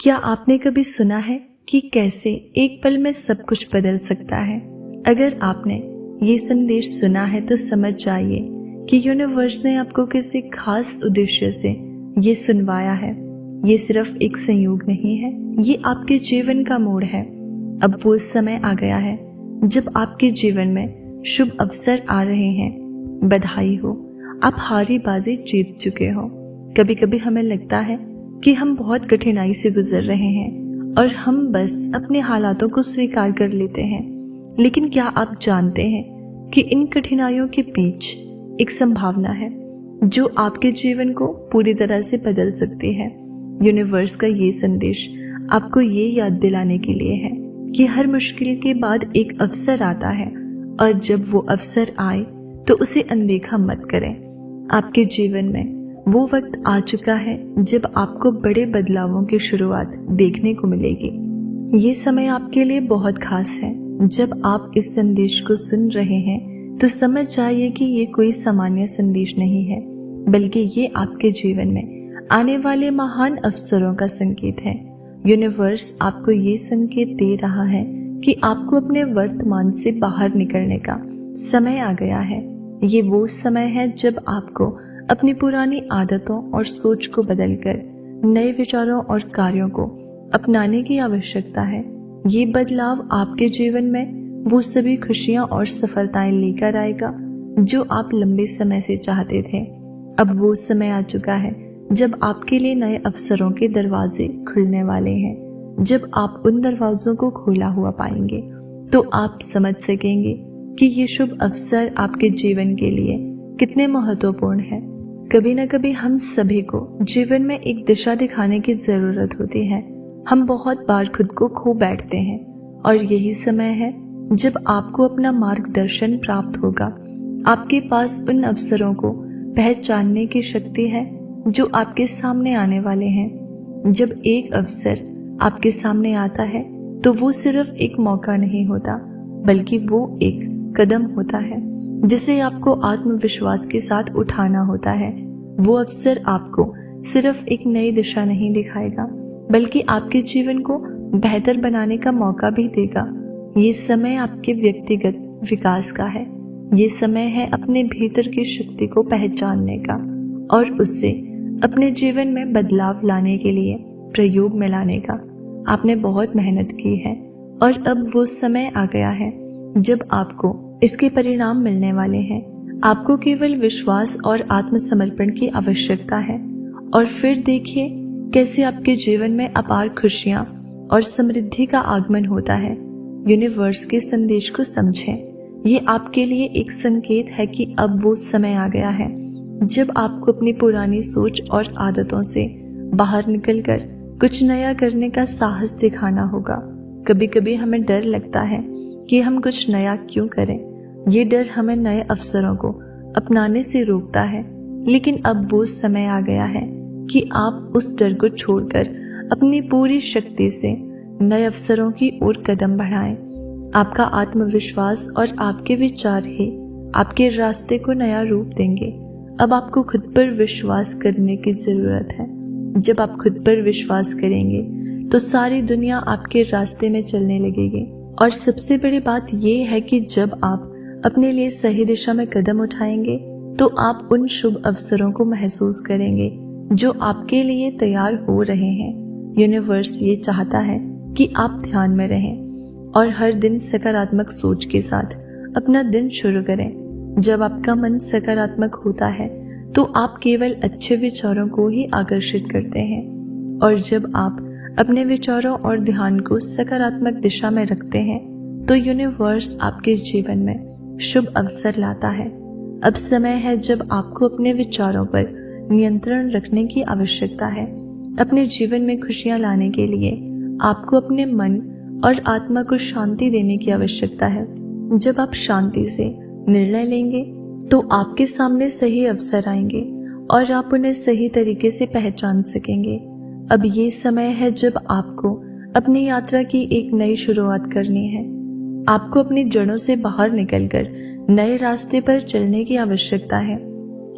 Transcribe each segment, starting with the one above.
क्या आपने कभी सुना है कि कैसे एक पल में सब कुछ बदल सकता है? अगर आपने ये संदेश सुना है तो समझ जाइए कि यूनिवर्स ने आपको किसी खास उद्देश्य से ये सुनवाया है। ये सिर्फ एक संयोग नहीं है, ये आपके जीवन का मोड़ है। अब वो समय आ गया है जब आपके जीवन में शुभ अवसर आ रहे हैं। बधाई हो, आप हारी बाजी जीत चुके हो। कभी कभी हमें लगता है कि हम बहुत कठिनाई से गुजर रहे हैं और हम बस अपने हालातों को स्वीकार कर लेते हैं। लेकिन क्या आप जानते हैं कि इन कठिनाइयों के बीच एक संभावना है जो आपके जीवन को पूरी तरह से बदल सकती है। यूनिवर्स का ये संदेश आपको ये याद दिलाने के लिए है कि हर मुश्किल के बाद एक अवसर आता है और जब वो अवसर आए तो उसे अनदेखा मत करें। आपके जीवन में वो वक्त आ चुका है जब आपको बड़े बदलावों की शुरुआत देखने को मिलेगी। ये समय आपके लिए बहुत खास है। जब आप इस संदेश को सुन रहे हैं तो समझ जाइए कि ये कोई सामान्य संदेश नहीं है, बल्कि ये आपके जीवन में आने वाले महान अवसरों का संकेत है। यूनिवर्स आपको ये संकेत दे रहा है कि आपको अपने वर्तमान से बाहर निकलने का समय आ गया है। ये वो समय है जब आपको अपनी पुरानी आदतों और सोच को बदलकर नए विचारों और कार्यों को अपनाने की आवश्यकता है। ये बदलाव आपके जीवन में वो सभी खुशियां और सफलताएं लेकर आएगा जो आप लंबे समय से चाहते थे। अब वो समय आ चुका है जब आपके लिए नए अवसरों के दरवाजे खुलने वाले हैं। जब आप उन दरवाजों को खोला हुआ पाएंगे तो आप समझ सकेंगे कि ये शुभ अवसर आपके जीवन के लिए कितने महत्वपूर्ण है। कभी न कभी हम सभी को जीवन में एक दिशा दिखाने की जरूरत होती है। हम बहुत बार खुद को खो बैठते हैं और यही समय है जब आपको अपना मार्गदर्शन प्राप्त होगा। आपके पास उन अवसरों को पहचानने की शक्ति है जो आपके सामने आने वाले हैं। जब एक अवसर आपके सामने आता है तो वो सिर्फ एक मौका नहीं होता, बल्कि वो एक कदम होता है जिसे आपको आत्मविश्वास के साथ उठाना होता है। वो अवसर आपको सिर्फ एक नई दिशा नहीं दिखाएगा, बल्कि आपके जीवन को बेहतर बनाने का मौका भी देगा। ये समय आपके व्यक्तिगत विकास का है। ये समय है अपने भीतर की शक्ति को पहचानने का और उससे अपने जीवन में बदलाव लाने के लिए प्रयोग में लाने का। आपने बहुत मेहनत की है और अब वो समय आ गया है जब आपको इसके परिणाम मिलने वाले हैं। आपको केवल विश्वास और आत्मसमर्पण की आवश्यकता है और फिर देखिए कैसे आपके जीवन में अपार खुशियां और समृद्धि का आगमन होता है। यूनिवर्स के संदेश को समझें। ये आपके लिए एक संकेत है कि अब वो समय आ गया है जब आपको अपनी पुरानी सोच और आदतों से बाहर निकलकर कुछ नया करने का साहस दिखाना होगा। कभी कभी हमें डर लगता है कि हम कुछ नया क्यों करें। ये डर हमें नए अवसरों को अपनाने से रोकता है, लेकिन अब वो समय आ गया है कि आप उस डर को छोड़कर अपनी पूरी शक्ति से नए अवसरों की ओर कदम बढ़ाएं। आपका आत्मविश्वास और आपके विचार ही आपके रास्ते को नया रूप देंगे। अब आपको खुद पर विश्वास करने की जरूरत है। जब आप खुद पर विश्वास करेंगे तो सारी दुनिया आपके रास्ते में चलने लगेगी। और सबसे बड़ी बात यह है कि जब आप अपने लिए सही दिशा में कदम उठाएंगे तो आप उन शुभ अवसरों को महसूस करेंगे जो आपके लिए तैयार हो रहे हैं। यूनिवर्स ये चाहता है कि आप ध्यान में रहें और हर दिन सकारात्मक सोच के साथ अपना दिन शुरू करें। जब आपका मन सकारात्मक होता है तो आप केवल अच्छे विचारों को ही आकर्षित करते हैं, और जब आप अपने विचारों और ध्यान को सकारात्मक दिशा में रखते हैं तो यूनिवर्स आपके जीवन में शुभ अवसर लाता है। अब समय है जब आपको अपने विचारों पर नियंत्रण रखने की आवश्यकता है। अपने जीवन में खुशियां लाने के लिए आपको अपने मन और आत्मा को शांति देने की आवश्यकता है। जब आप शांति से निर्णय लेंगे तो आपके सामने सही अवसर आएंगे और आप उन्हें सही तरीके से पहचान सकेंगे। अब ये समय है जब आपको अपनी यात्रा की एक नई शुरुआत करनी है। आपको अपनी जड़ों से बाहर निकलकर नए रास्ते पर चलने की आवश्यकता है।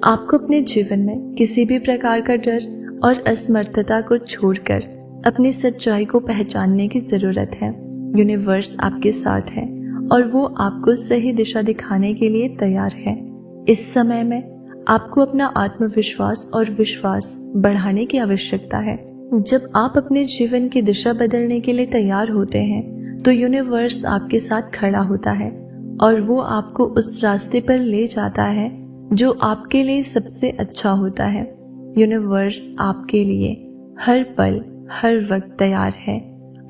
आपको अपने जीवन में किसी भी प्रकार का डर और असमर्थता को छोड़कर अपनी सच्चाई को पहचानने की जरूरत है। यूनिवर्स आपके साथ है और वो आपको सही दिशा दिखाने के लिए तैयार है। इस समय में आपको अपना आत्मविश्वास और विश्वास बढ़ाने की आवश्यकता है। जब आप अपने जीवन की दिशा बदलने के लिए तैयार होते हैं तो यूनिवर्स आपके साथ खड़ा होता है और वो आपको उस रास्ते पर ले जाता है जो आपके लिए सबसे अच्छा होता है। यूनिवर्स आपके लिए हर पल हर वक्त तैयार है।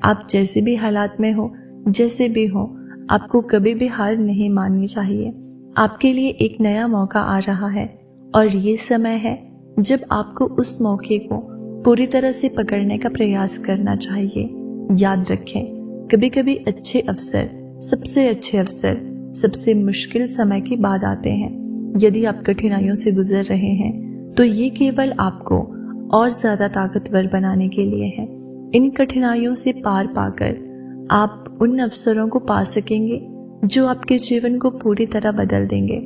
आप जैसे भी हालात में हो, जैसे भी हो, आपको कभी भी हार नहीं माननी चाहिए। आपके लिए एक नया मौका आ रहा है और ये समय है जब आपको उस मौके को पूरी तरह से पकड़ने का प्रयास करना चाहिए। याद रखें, कभी कभी अच्छे अवसर, सबसे अच्छे अवसर सबसे मुश्किल समय के बाद आते हैं। यदि आप कठिनाइयों से गुजर रहे हैं तो ये केवल आपको और ज्यादा ताकतवर बनाने के लिए है। इन कठिनाइयों से पार पाकर आप उन अवसरों को पा सकेंगे जो आपके जीवन को पूरी तरह बदल देंगे।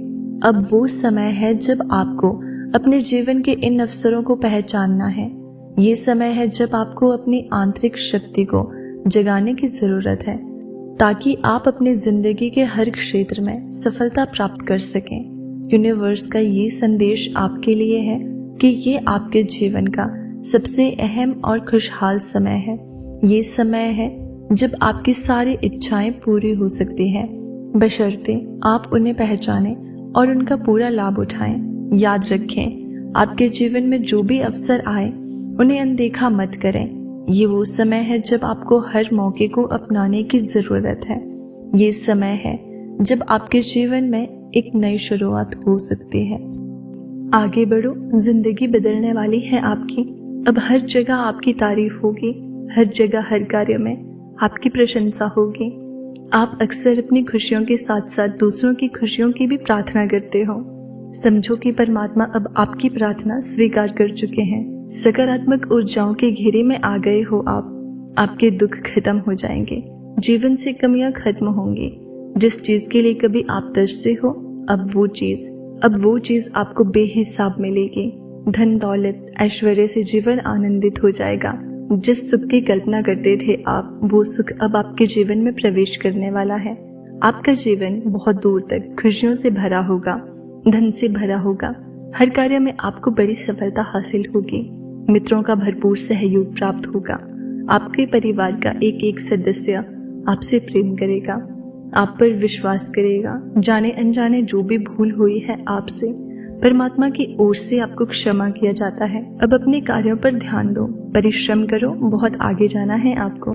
अब वो समय है जब आपको अपने जीवन के इन अवसरों को पहचानना है। ये समय है जब आपको अपनी आंतरिक शक्ति को जगाने की जरूरत है ताकि आप अपनी जिंदगी के हर क्षेत्र में सफलता प्राप्त कर सकें। यूनिवर्स का ये संदेश आपके लिए है कि ये आपके जीवन का सबसे अहम और खुशहाल समय है। ये समय है जब आपकी सारी इच्छाएं पूरी हो सकती हैं, बशर्ते आप उन्हें पहचानें और उनका पूरा लाभ उठाएं। याद रखें, आपके जीवन में जो भी अवसर आए उन्हें अनदेखा मत करें। ये वो समय है जब आपको हर मौके को अपनाने की जरूरत है। ये समय है जब आपके जीवन में एक नई शुरुआत हो सकती है। आगे बढ़ो, जिंदगी बदलने वाली है आपकी। अब हर जगह आपकी तारीफ होगी, हर जगह हर कार्य में आपकी प्रशंसा होगी। आप अक्सर अपनी खुशियों के साथ साथ दूसरों की खुशियों की भी प्रार्थना करते हो। समझो कि परमात्मा अब आपकी प्रार्थना स्वीकार कर चुके हैं। सकारात्मक ऊर्जाओं के घेरे में आ गए हो आप। आपके दुख खत्म हो जाएंगे, जीवन से कमियां खत्म होंगी। जिस चीज के लिए कभी आप तरसे हो, अब वो चीज आपको बेहिसाब मिलेगी। धन दौलत ऐश्वर्य से जीवन आनंदित हो जाएगा। जिस सुख की कल्पना करते थे आप, वो सुख अब आपके जीवन में प्रवेश करने वाला है। आपका जीवन बहुत दूर तक खुशियों से भरा होगा, धन से भरा होगा। हर कार्य में आपको बड़ी सफलता हासिल होगी। मित्रों का भरपूर सहयोग प्राप्त होगा। आपके परिवार का एक एक सदस्य आपसे प्रेम करेगा, आप पर विश्वास करेगा। जाने अनजाने जो भी भूल हुई है आपसे, परमात्मा की ओर से आपको क्षमा किया जाता है। अब अपने कार्यों पर ध्यान दो, परिश्रम करो, बहुत आगे जाना है आपको।